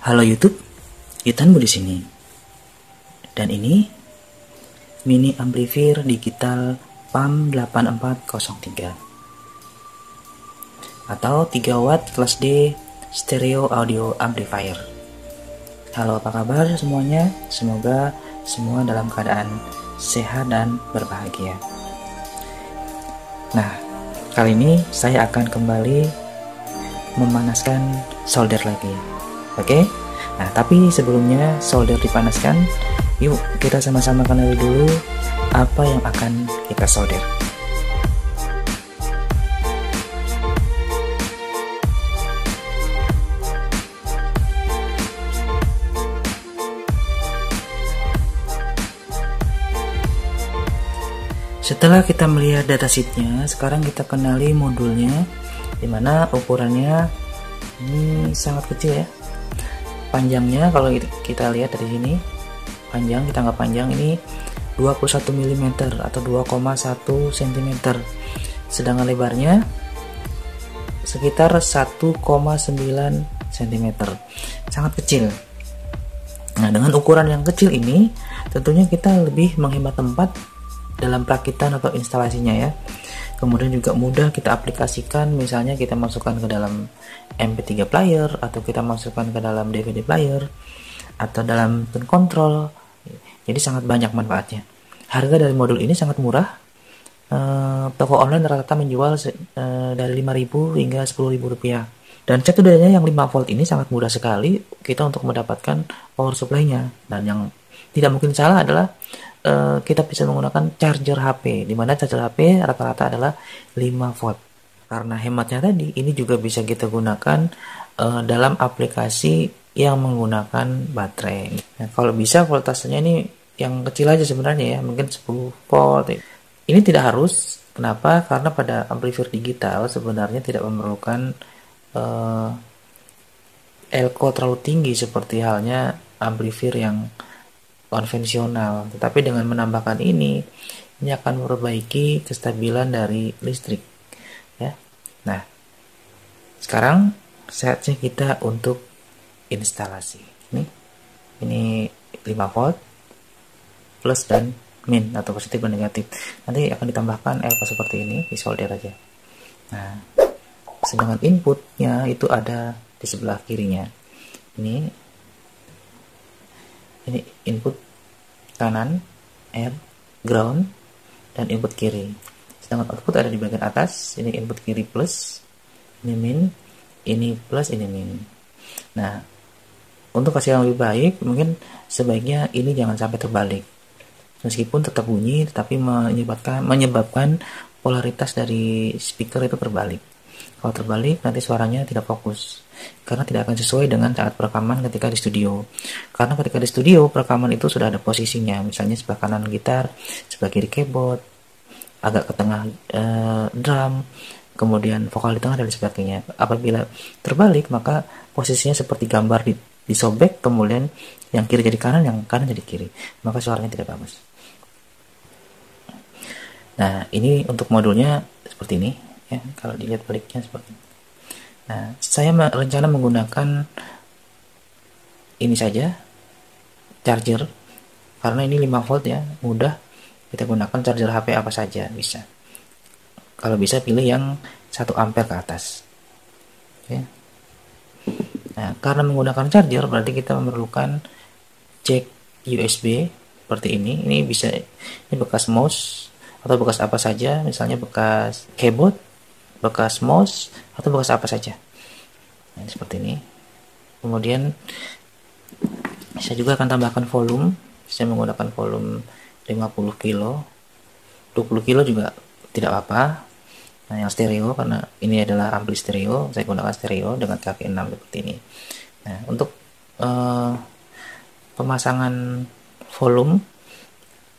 Halo YouTube, Yutanbu di sini. Dan ini mini amplifier digital PAM 8403 atau 3 watt Class D stereo audio amplifier. Halo, apa kabar semuanya? Semoga semua dalam keadaan sehat dan berbahagia. Nah, kali ini saya akan kembali memanaskan solder lagi. Oke? Nah, tapi sebelumnya solder dipanaskan, yuk kita sama-sama kenali dulu apa yang akan kita solder. Setelah kita melihat datasheetnya, sekarang kita kenali modulnya, dimana ukurannya ini sangat kecil ya. Panjangnya kalau kita lihat dari sini, panjang, kita anggap panjang ini 21 mm atau 2,1 cm, sedangkan lebarnya sekitar 1,9 cm, sangat kecil. Nah, dengan ukuran yang kecil ini tentunya kita lebih menghemat tempat dalam perakitan atau instalasinya ya. Kemudian juga mudah kita aplikasikan, misalnya kita masukkan ke dalam MP3 player, atau kita masukkan ke dalam DVD player, atau dalam tone control. Jadi sangat banyak manfaatnya. Harga dari modul ini sangat murah. Toko online rata-rata menjual dari 5.000 hingga 10.000 rupiah. Dan cat udahnya yang 5 volt ini sangat mudah sekali kita untuk mendapatkan power supply-nya. Dan yang tidak mungkin salah adalah kita bisa menggunakan charger HP, di mana charger HP rata-rata adalah 5 volt. Karena hematnya tadi, ini juga bisa kita gunakan dalam aplikasi yang menggunakan baterai. Nah, kalau bisa voltasenya ini yang kecil aja sebenarnya ya, mungkin 10 volt. Ini tidak harus. Kenapa? Karena pada amplifier digital sebenarnya tidak memerlukan elko terlalu tinggi seperti halnya amplifier yang konvensional, tetapi dengan menambahkan ini akan memperbaiki kestabilan dari listrik ya. Nah, sekarang saatnya kita untuk instalasi. Ini 5 volt plus dan min atau positif dan negatif. Nanti akan ditambahkan elko seperti ini, di solder aja. Nah, sedangkan inputnya itu ada di sebelah kirinya. Ini input kanan, R, ground, dan input kiri. Sedangkan output ada di bagian atas. Ini input kiri plus, ini min, ini plus, ini min. Nah, untuk hasil yang lebih baik, mungkin sebaiknya ini jangan sampai terbalik. Meskipun tetap bunyi, tetapi menyebabkan polaritas dari speaker itu terbalik. Kalau terbalik, nanti suaranya tidak fokus, karena tidak akan sesuai dengan saat perekaman ketika di studio. Karena ketika di studio, perekaman itu sudah ada posisinya, misalnya sebelah kanan gitar, sebelah kiri keyboard, agak ke tengah drum, kemudian vokal di tengah dan sebagainya. Apabila terbalik, maka posisinya seperti gambar disobek, kemudian yang kiri jadi kanan, yang kanan jadi kiri, maka suaranya tidak bagus. Nah, ini untuk modulnya seperti ini ya, kalau dilihat baliknya seperti ini. Nah, saya rencana menggunakan ini saja, charger, karena ini 5 volt ya, mudah kita gunakan charger HP apa saja bisa. Kalau bisa pilih yang 1 ampere ke atas ya. Nah, karena menggunakan charger berarti kita memerlukan jack USB seperti ini. Ini bisa, ini bekas mouse atau bekas apa saja, misalnya bekas keyboard, bekas mouse, atau bekas apa saja. Nah, seperti ini. Kemudian saya juga akan tambahkan volume. Saya menggunakan volume 50 kilo, 20 kilo juga tidak apa-apa. Nah, yang stereo, karena ini adalah ampli stereo, saya gunakan stereo dengan kaki 6 seperti ini. Nah, untuk pemasangan volume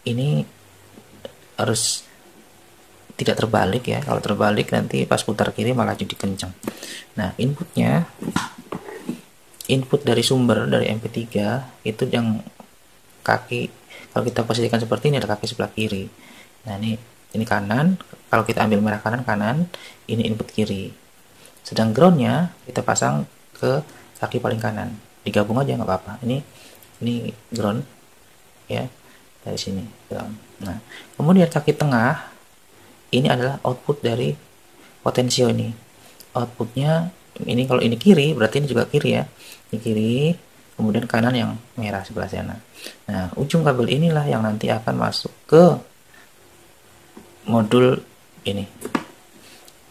ini harus tidak terbalik ya. Kalau terbalik nanti pas putar kiri malah jadi kencang. Nah, input dari sumber dari MP3 itu yang kaki, kalau kita posisikan seperti ini, ada kaki sebelah kiri. Nah, ini kanan. Kalau kita ambil merah kanan, ini input kiri. Sedang groundnya kita pasang ke kaki paling kanan. digabung aja nggak apa-apa. Ini ground ya, dari sini ground. Nah, kemudian kaki tengah ini adalah output dari potensio ini. Outputnya ini, kalau ini kiri berarti ini juga kiri ya, ini kiri, kemudian kanan yang merah sebelah sana. Nah, ujung kabel inilah yang nanti akan masuk ke modul ini.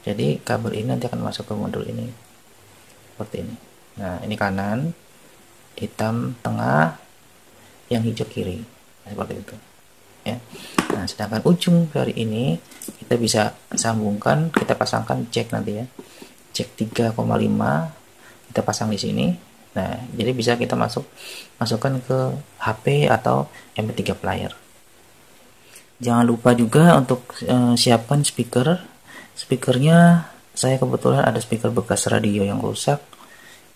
Jadi kabel ini nanti akan masuk ke modul ini seperti ini. Nah, ini kanan, hitam tengah, yang hijau kiri, seperti itu ya. Nah, sedangkan ujung dari ini kita bisa sambungkan, kita pasangkan jack nanti ya, jack 3,5 kita pasang di sini. Nah, jadi bisa kita masukkan ke HP atau MP3 player. Jangan lupa juga untuk siapkan speakernya. Saya kebetulan ada speaker bekas radio yang rusak.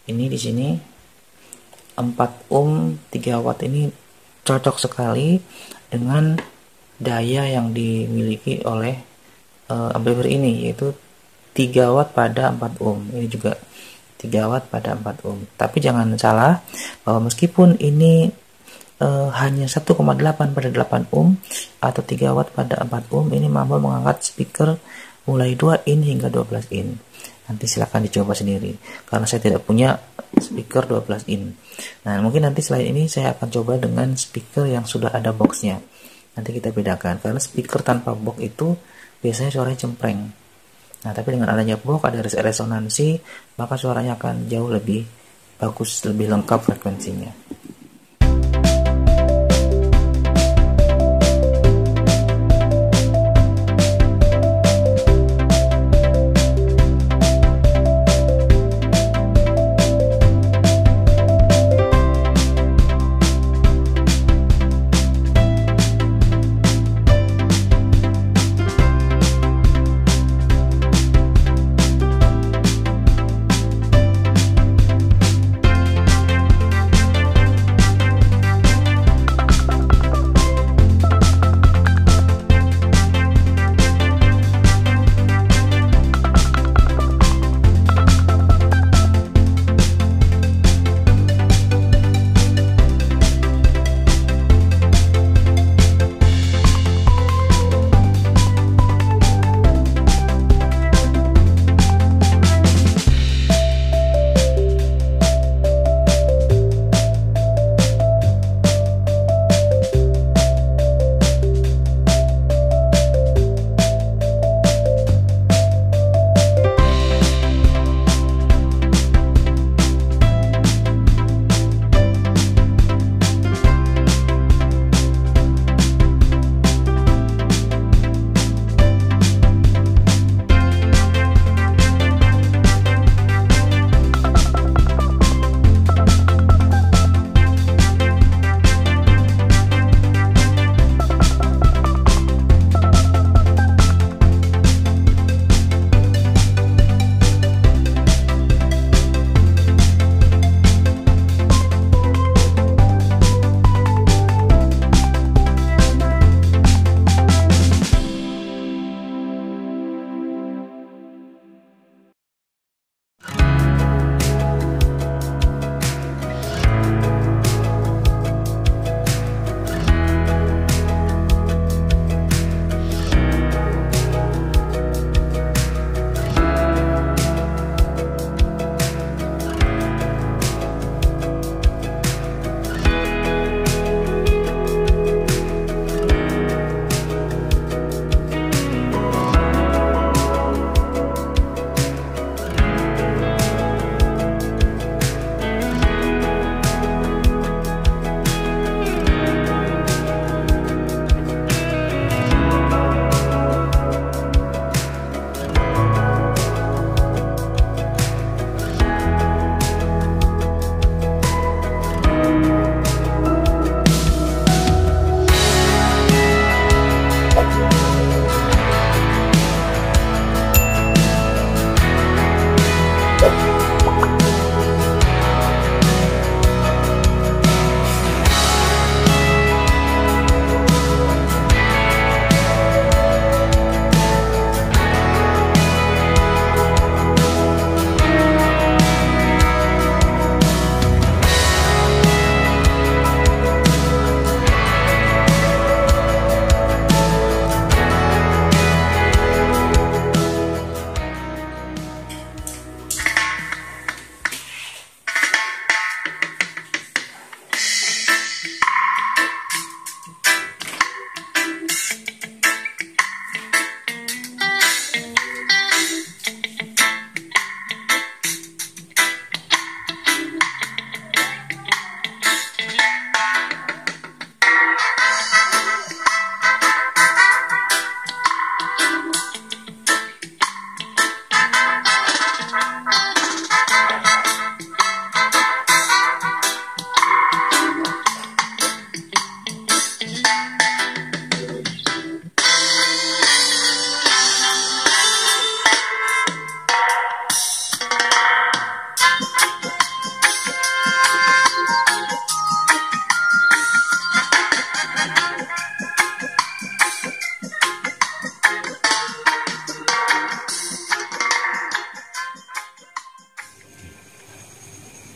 Ini di sini 4 ohm 3 watt, ini cocok sekali dengan daya yang dimiliki oleh amplifier ini, yaitu 3 watt pada 4 ohm. Ini juga 3 watt pada 4 ohm. Tapi jangan salah bahwa meskipun ini hanya 1,8 pada 8 ohm atau 3 watt pada 4 ohm, ini mampu mengangkat speaker mulai 2 in hingga 12 in. Nanti silahkan dicoba sendiri, karena saya tidak punya speaker 12 in. Nah, mungkin nanti selain ini saya akan coba dengan speaker yang sudah ada boxnya. Nanti kita bedakan, karena speaker tanpa box itu biasanya suaranya cempreng. Nah, tapi dengan adanya box, ada resonansi, maka suaranya akan jauh lebih bagus, lebih lengkap frekuensinya.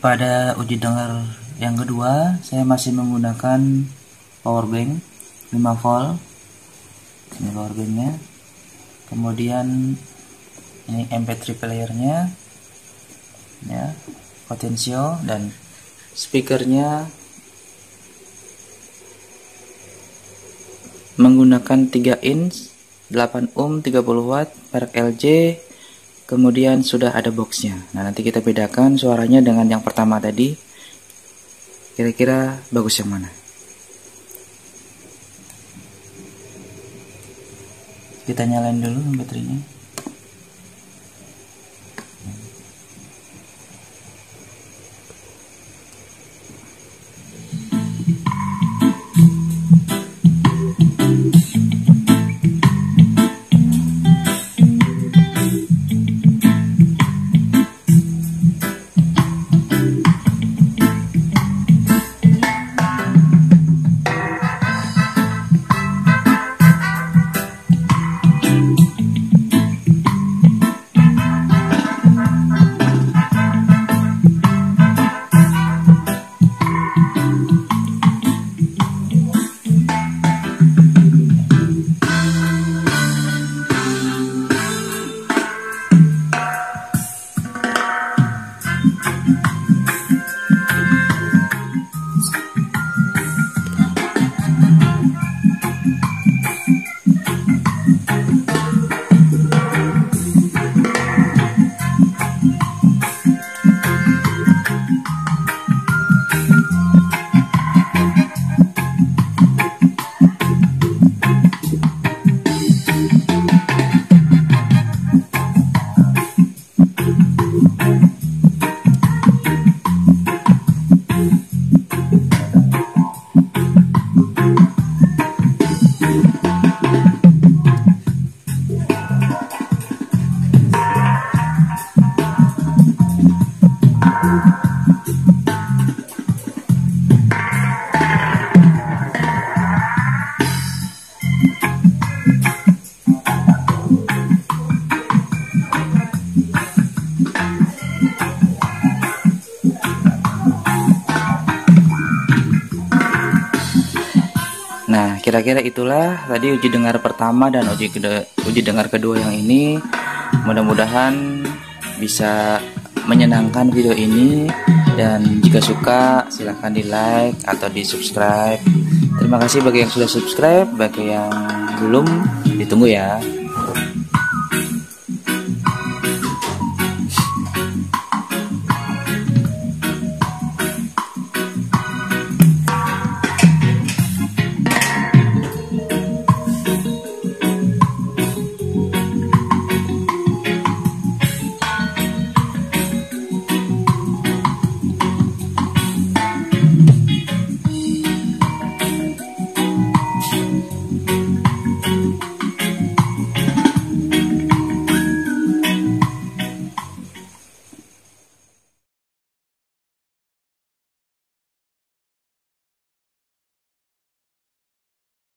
Pada uji dengar yang kedua, saya masih menggunakan power bank 5 volt. Ini power banknya. Kemudian ini MP3 playernya, ya, potensio, dan speakernya menggunakan 3 inch 8 ohm 30 watt merek LG. Kemudian sudah ada boxnya. Nah, nanti kita bedakan suaranya dengan yang pertama tadi. Kira-kira bagus yang mana? Kita nyalain dulu baterainya. Nah, kira-kira itulah tadi uji dengar pertama dan uji dengar kedua yang ini. Mudah-mudahan bisa menyenangkan video ini, dan jika suka silahkan di like atau di subscribe. Terima kasih bagi yang sudah subscribe, bagi yang belum ditunggu ya.